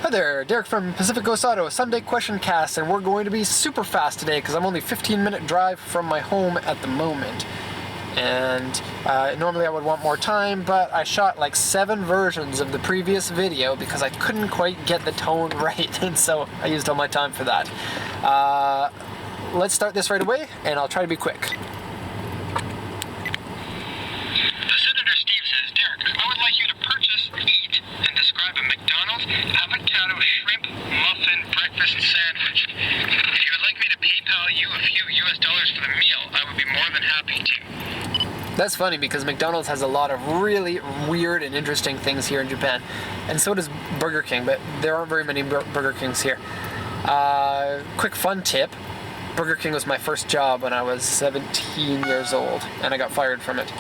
Hi there, Derek from Pacific Coast Auto, Sunday Question Cast, and we're going to be super fast today because I'm only 15-minute drive from my home at the moment. And normally I would want more time, but I shot like 7 versions of the previous video because I couldn't quite get the tone right, and so I used all my time for that. Let's start this right away, and I'll try to be quick. The Senator Steve says, Derek, I would like you to purchase, eat, and describe a McDonald's avocado shrimp muffin breakfast sandwich. If you would like me to PayPal you a few US dollars for the meal, I would be more than happy to. That's funny because McDonald's has a lot of really weird and interesting things here in Japan, and so does Burger King, but there aren't very many Burger Kings here. Quick fun tip, Burger King was my first job when I was 17 years old, and I got fired from it.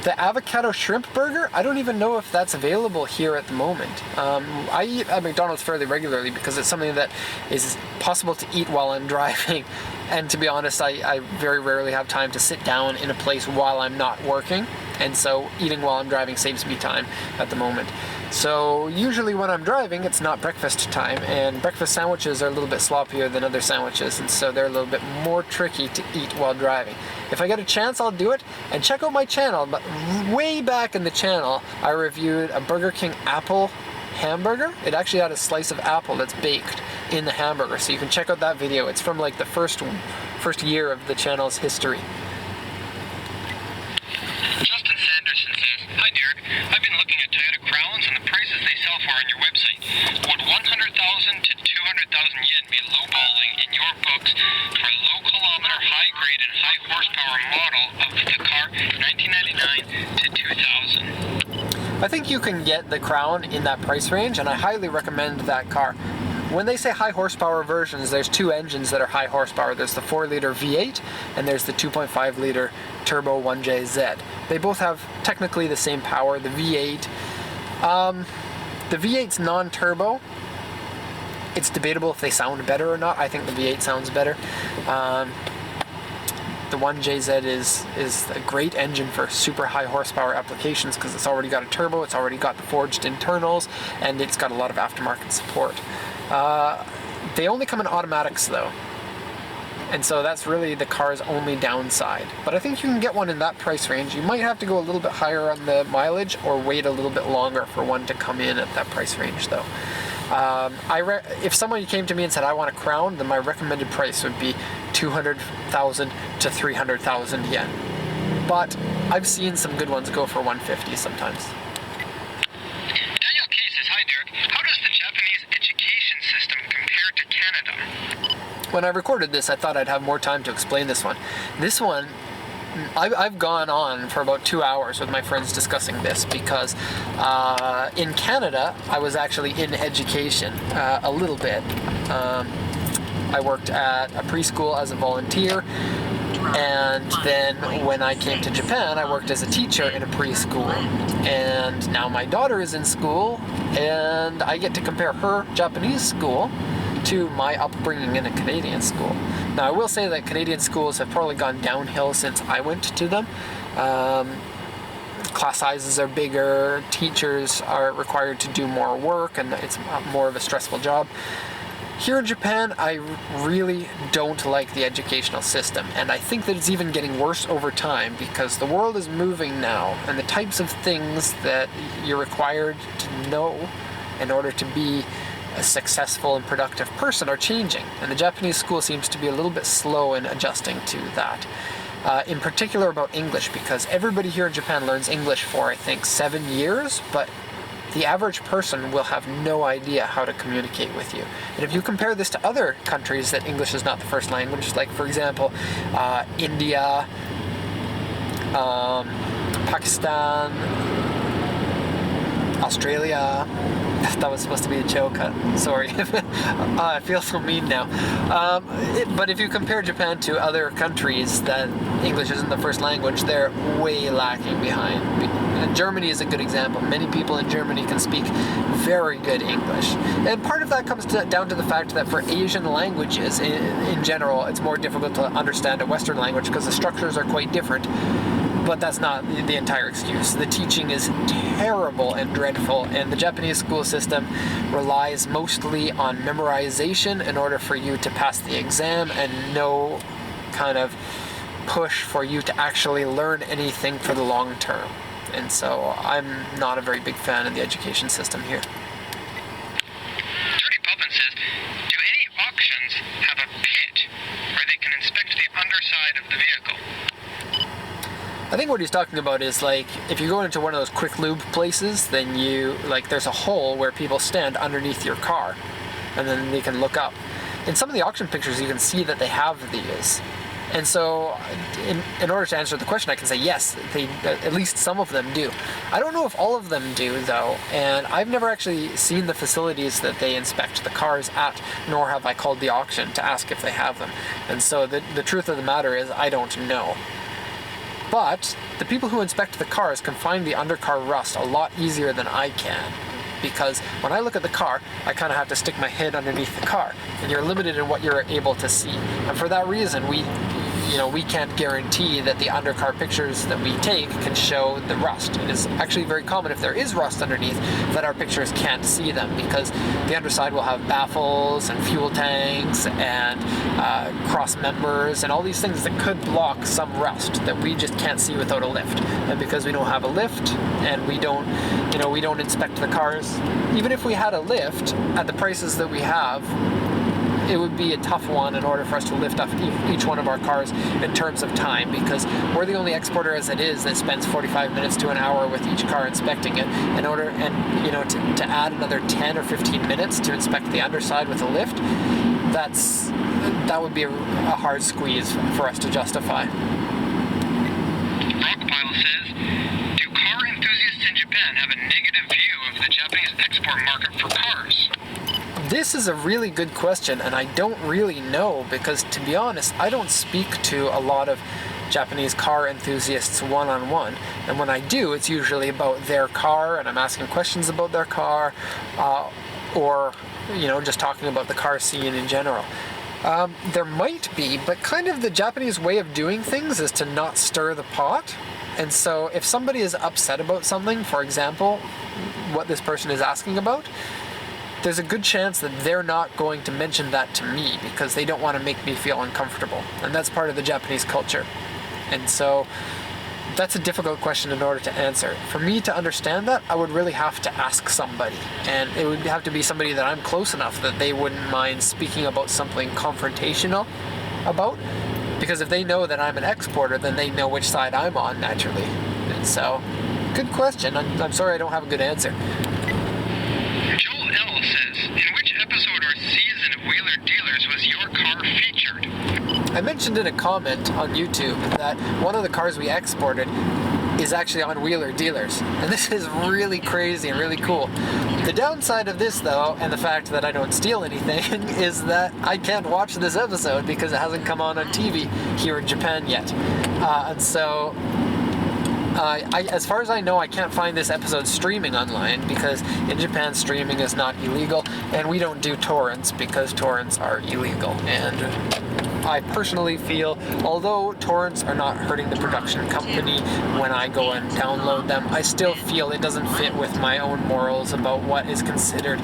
The avocado shrimp burger, I don't even know if that's available here at the moment. I eat at McDonald's fairly regularly because it's something that is possible to eat while I'm driving. And to be honest, I very rarely have time to sit down in a place while I'm not working. And so eating while I'm driving saves me time at the moment. So usually when I'm driving, it's not breakfast time, and breakfast sandwiches are a little bit sloppier than other sandwiches, and so they're a little bit more tricky to eat while driving. If I get a chance, I'll do it, and check out my channel. But way back in the channel, I reviewed a Burger King apple hamburger. It actually had a slice of apple that's baked in the hamburger, so you can check out that video. It's from like the first year of the channel's history. Justin Sanderson says, Hi Derek, I've been looking at Toyota Crowns and the prices they sell for on your website. Would 100,000 to 200,000 yen be lowballing in your books for a low kilometer, high grade and high horsepower model of the car 1999 to 2000? I think you can get the Crown in that price range, and I highly recommend that car. When they say high horsepower versions, there's 2 engines that are high horsepower. There's the 4-liter V8 and there's the 2.5-liter turbo 1JZ. They both have technically the same power. The V8's non-turbo. It's debatable if they sound better or not. I think the V8 sounds better. The 1JZ is a great engine for super high horsepower applications because it's already got a turbo, it's already got the forged internals, and it's got a lot of aftermarket support. They only come in automatics though, and so that's really the car's only downside. But I think you can get one in that price range. You might have to go a little bit higher on the mileage or wait a little bit longer for one to come in at that price range though. If somebody came to me and said I want a Crown, then my recommended price would be 200,000 to 300,000 yen. But I've seen some good ones go for 150 sometimes. Daniel K says, Hi Derek, how does the Japanese education system compare to Canada? When I recorded this, I thought I'd have more time to explain this one. This one, I've gone on for about 2 hours with my friends discussing this because in Canada, I was actually in education a little bit. I worked at a preschool as a volunteer, and then when I came to Japan, I worked as a teacher in a preschool. And now my daughter is in school, and I get to compare her Japanese school to my upbringing in a Canadian school. Now I will say that Canadian schools have probably gone downhill since I went to them. Class sizes are bigger, teachers are required to do more work, and it's more of a stressful job. Here in Japan, I really don't like the educational system, and I think that it's even getting worse over time because the world is moving now, and the types of things that you're required to know in order to be a successful and productive person are changing, and the Japanese school seems to be a little bit slow in adjusting to that. In particular about English, because everybody here in Japan learns English for, I think, 7 years, but the average person will have no idea how to communicate with you. And if you compare this to other countries that English is not the first language, like for example, India, Pakistan, Australia. That was supposed to be a joke, sorry. I feel so mean now. But if you compare Japan to other countries that English isn't the first language, they're way lacking behind. Germany is a good example. Many people in Germany can speak very good English. And part of that comes down to the fact that for Asian languages, in general, it's more difficult to understand a Western language because the structures are quite different. But that's not the entire excuse. The teaching is terrible and dreadful, and the Japanese school system relies mostly on memorization in order for you to pass the exam, and no kind of push for you to actually learn anything for the long term. And so I'm not a very big fan of the education system here. Dirty Puffin says, do any auctions have a pit where they can inspect the underside of the vehicle? I think what he's talking about is, like, if you go into one of those quick lube places, then there's a hole where people stand underneath your car, and then they can look up. In some of the auction pictures, you can see that they have these. And so, in order to answer the question, I can say yes, at least some of them do. I don't know if all of them do, though, and I've never actually seen the facilities that they inspect the cars at, nor have I called the auction to ask if they have them. And so the truth of the matter is, I don't know. But the people who inspect the cars can find the undercar rust a lot easier than I can. Because when I look at the car, I kind of have to stick my head underneath the car, and you're limited in what you're able to see. And for that reason, we can't guarantee that the undercar pictures that we take can show the rust. It is actually very common, if there is rust underneath, that our pictures can't see them, because the underside will have baffles and fuel tanks and cross members and all these things that could block some rust that we just can't see without a lift. And because we don't have a lift, and we don't inspect the cars, even if we had a lift at the prices that we have, it would be a tough one in order for us to lift up each one of our cars in terms of time, because we're the only exporter as it is that spends 45 minutes to an hour with each car inspecting it. To add another 10 or 15 minutes to inspect the underside with a lift, that would be a hard squeeze for us to justify. Rockpile says, do car enthusiasts in Japan have a negative view of the Japanese export market for cars? This is a really good question, and I don't really know, because, to be honest, I don't speak to a lot of Japanese car enthusiasts one-on-one, and when I do, it's usually about their car, and I'm asking questions about their car, or just talking about the car scene in general. There might be, but kind of the Japanese way of doing things is to not stir the pot. And so if somebody is upset about something, for example, what this person is asking about, there's a good chance that they're not going to mention that to me, because they don't want to make me feel uncomfortable. And that's part of the Japanese culture. And so that's a difficult question in order to answer. For me to understand that, I would really have to ask somebody. And it would have to be somebody that I'm close enough that they wouldn't mind speaking about something confrontational about. Because if they know that I'm an exporter, then they know which side I'm on, naturally. And so, good question. I'm sorry I don't have a good answer. Joel L. says, in which episode or season of Wheeler Dealers was your car featured? I mentioned in a comment on YouTube that one of the cars we exported is actually on Wheeler Dealers. And this is really crazy and really cool. The downside of this, though, and the fact that I don't steal anything, is that I can't watch this episode because it hasn't come on TV here in Japan yet. And so, as far as I know, I can't find this episode streaming online, because in Japan streaming is not illegal, and we don't do torrents because torrents are illegal. And I personally feel, although torrents are not hurting the production company when I go and download them, I still feel it doesn't fit with my own morals about what is considered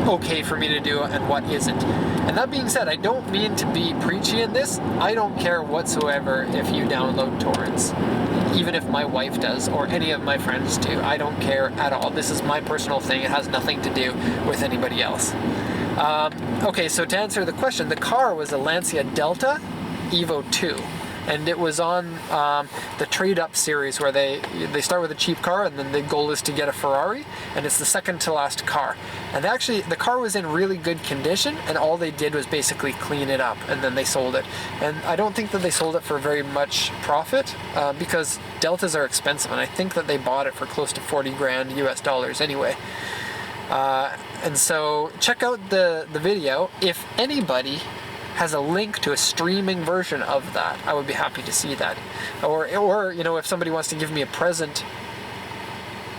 okay for me to do and what isn't. And that being said, I don't mean to be preachy in this. I don't care whatsoever if you download torrents, even if my wife does or any of my friends do. I don't care at all. This is my personal thing. It has nothing to do with anybody else. Okay, so to answer the question, the car was a Lancia Delta Evo 2. And it was on the trade-up series, where they start with a cheap car, and then the goal is to get a Ferrari, and it's the second to last car. And actually, the car was in really good condition, and all they did was basically clean it up, and then they sold it. And I don't think that they sold it for very much profit, because Deltas are expensive, and I think that they bought it for close to 40 grand US dollars anyway. And so check out the video. If anybody has a link to a streaming version of that, I would be happy to see that. Or if somebody wants to give me a present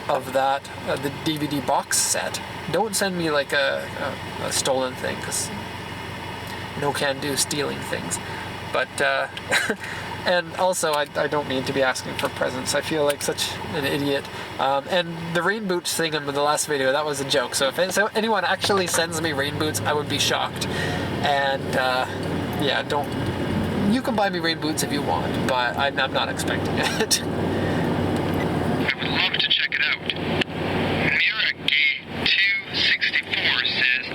of that, the DVD box set, don't send me like a stolen thing, because no can do stealing things. But And also, I don't need to be asking for presents. I feel like such an idiot. And the rain boots thing in the last video, that was a joke. So if anyone actually sends me rain boots, I would be shocked. And yeah, you can buy me rain boots if you want, but I'm not expecting it. I would love to check it out. Mira264 says,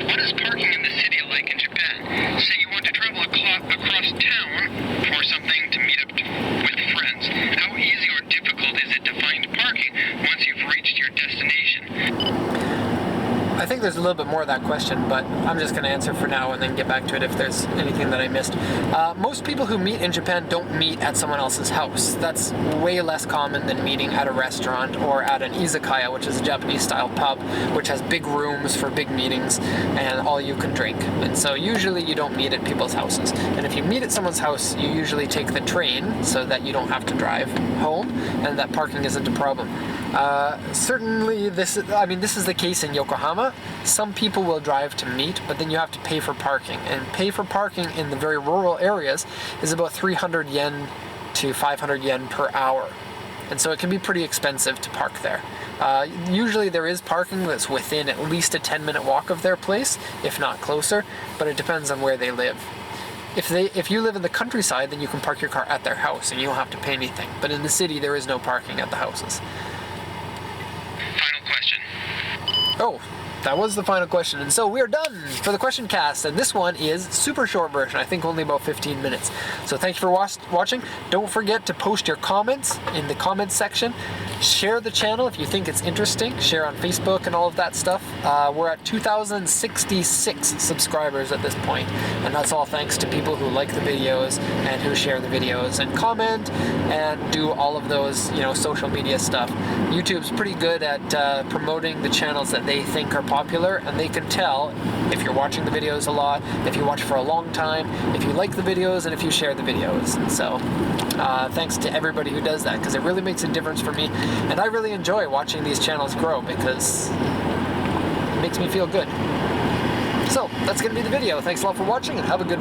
what is parking in the city like in Japan? Say you want to travel across town for something to meet up with friends. How easy or difficult is it to find parking once you've reached your destination? I think there's a little bit more of that question, but I'm just going to answer for now and then get back to it if there's anything that I missed. Most people who meet in Japan don't meet at someone else's house. That's way less common than meeting at a restaurant or at an izakaya, which is a Japanese-style pub, which has big rooms for big meetings and all you can drink. And so usually you don't meet at people's houses. And if you meet at someone's house, you usually take the train so that you don't have to drive home and that parking isn't a problem. Certainly, this is the case in Yokohama. Some people will drive to meet, but then you have to pay for parking. And pay for parking in the very rural areas is about 300 yen to 500 yen per hour. And so it can be pretty expensive to park there. Usually there is parking that's within at least a 10-minute walk of their place, if not closer, but it depends on where they live. If you live in the countryside, then you can park your car at their house and you don't have to pay anything. But in the city, there is no parking at the houses. Final question. Oh, that was the final question. And so we're done for the question cast. And this one is super short version. I think only about 15 minutes. So thanks for watching. Don't forget to post your comments in the comments section. Share the channel if you think it's interesting. Share on Facebook and all of that stuff. We're at 2,066 subscribers at this point. And that's all thanks to people who like the videos and who share the videos and comment and do all of those, social media stuff. YouTube's pretty good at promoting the channels that they think are popular, and they can tell if you're watching the videos a lot, if you watch for a long time, if you like the videos, and if you share the videos. And so thanks to everybody who does that, because it really makes a difference for me, and I really enjoy watching these channels grow because it makes me feel good. So that's going to be the video. Thanks a lot for watching, and have a good